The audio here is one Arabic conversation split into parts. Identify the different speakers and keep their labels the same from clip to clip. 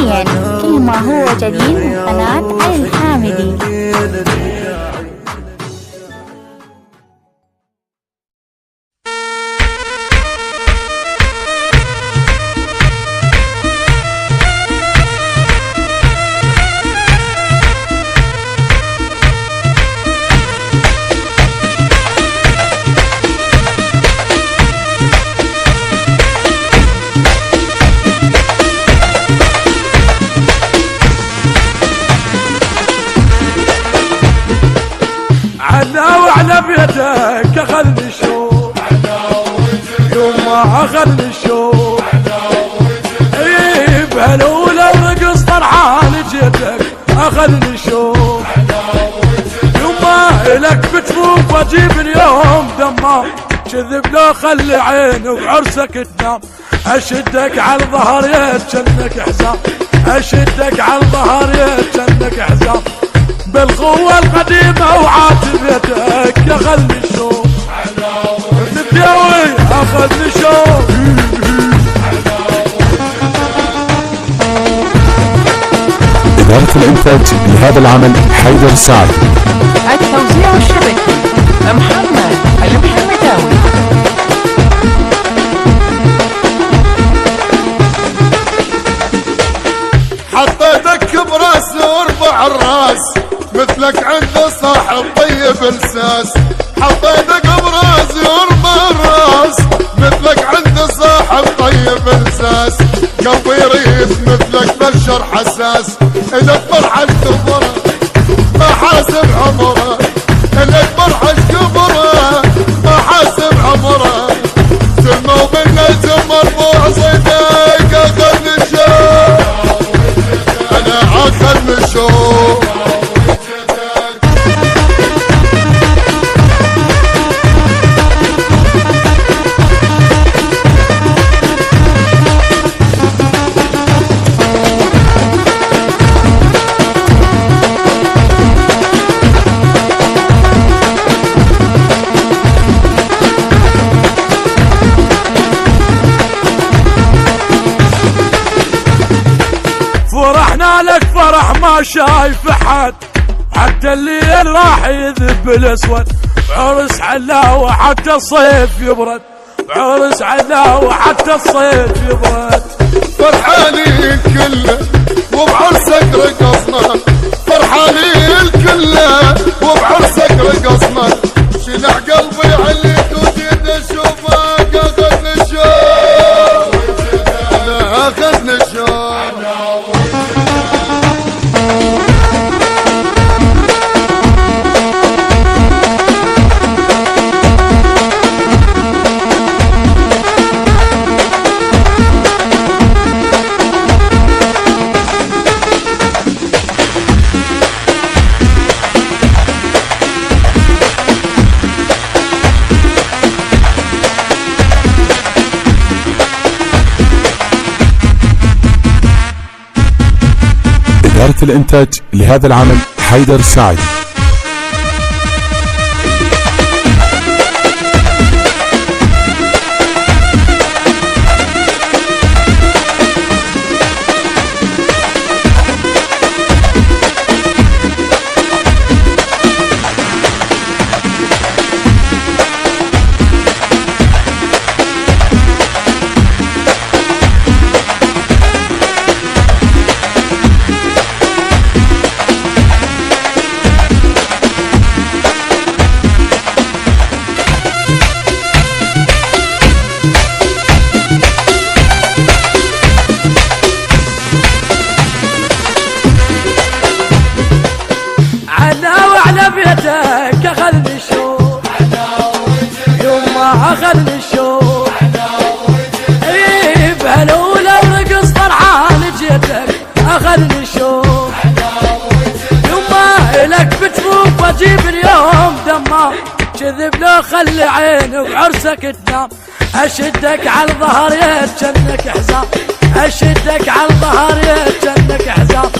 Speaker 1: يوميا كل ما هو جديد من قناة علي الحامدي.
Speaker 2: وعلى بيتك اخذني الشوق يوم ما اخذني الشوق ايه بهالأولى ورقص فرحان جيتك اخذني الشوق يوم ما الك بتفوق واجيب اليوم دمار كذب لو خلي عيني وعرسك تنام اشدك على الظهر يا جنك حزام اشدك على الظهر يا جنك حزام بالقوة القديمة وعاتبتك اخذني الشوق الدياوي اخذني الشوق.
Speaker 3: إدارة الإنتاج لهذا العمل حيدر سعد.
Speaker 4: التوزيع الشبكي محمد المحمداوي.
Speaker 5: حطيتك براس وارفع الراس مثلك عند صاحب طيب الساس حطيتك براس وارفع الراس مثلك عند صاحب طيب الساس قلبي يريد مثلك بشر حساس إذا فرحة كبره ما حاسب عمره إذا فرحة كبره ما حاسب عمره سمه وبالنجم مرفوع صيدك اخذني الشوق انا اخذني الشوق.
Speaker 2: فرحنا لك فرح ما شايف حد حتى الليل راح يذب الاسود عرس علاوة حتى الصيف يبرد عرس علاوة حتى الصيف يبرد.
Speaker 5: فرحانين كله وبعرسك رقصنا فرحانين كله وبعرسك رقصنا شنع قلبي عليك وجيت اشوفك اخذني الشوق انا اخذني الشوق.
Speaker 3: إدارة الإنتاج لهذا العمل حيدر سعد.
Speaker 2: بيتك اخذني الشوق يوم ما اخذني الشوق ايه بهالأولى ورقص فرحان جيتك اخذني الشوق يوم ما الك بتفوق واجيب اليوم دمار كذب لو خلي عيني وعرسك تنام اشدك على الظهر يا جنك حزام اشدك على الظهر يا جنك حزام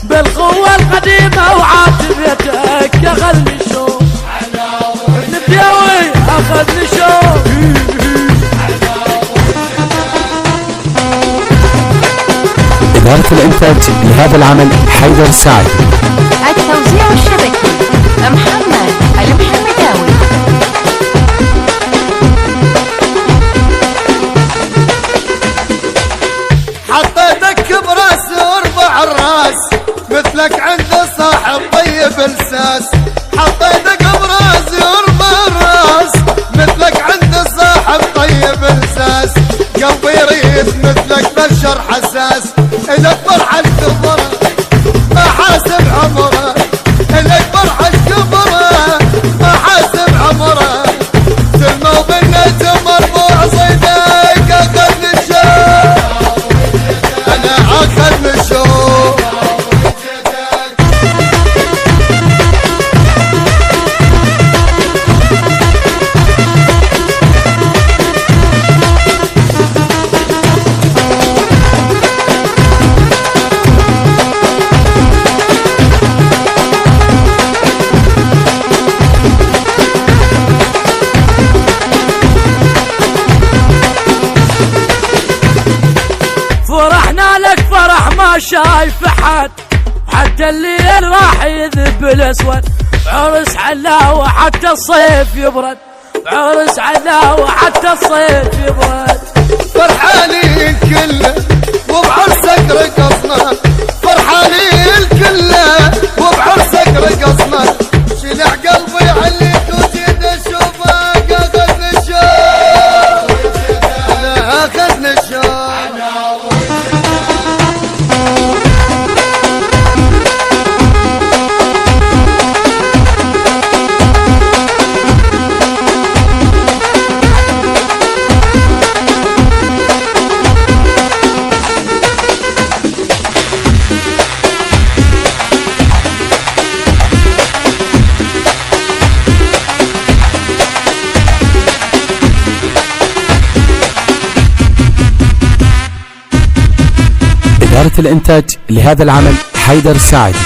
Speaker 2: بالقوة القديمة وعاتبتك اخذني الشوق الدياوي اخذني الشوق.
Speaker 3: إدارة الإنتاج لهذا العمل حيدر سعيد.
Speaker 4: التوزيع الشبكي محمد المحمداوي.
Speaker 5: حطيتك براس واربع الراس مثلك عند صاحب طيب الساس. حطيتك براس واربع الراس مثلك عند صاحب طيب الساس. قلبي يريد مثلك بشر حساس. إلك فرحة كبره ما حاسب عمره. إلك فرحة كبره ما حاسب عمره. سلموا بالنجم مرفوع صيدك اخذ الشوق. انا اخذ الشوق.
Speaker 2: فرحنا لك فرح ما شايف حد، حتى الليل راح يذب الاسود. عرس علاوة حتى الصيف يبرد. عرس علاوة حتى الصيف يبرد.
Speaker 5: فرحانين كله وبعرسك رقصنا. فرحانين كله وبعرسك رقصنا. شنع قلبي عليك وزيد اشوفك اخذني الشوق. انا اخذني الشوق.
Speaker 3: إدارة الإنتاج لهذا العمل حيدر سعيد.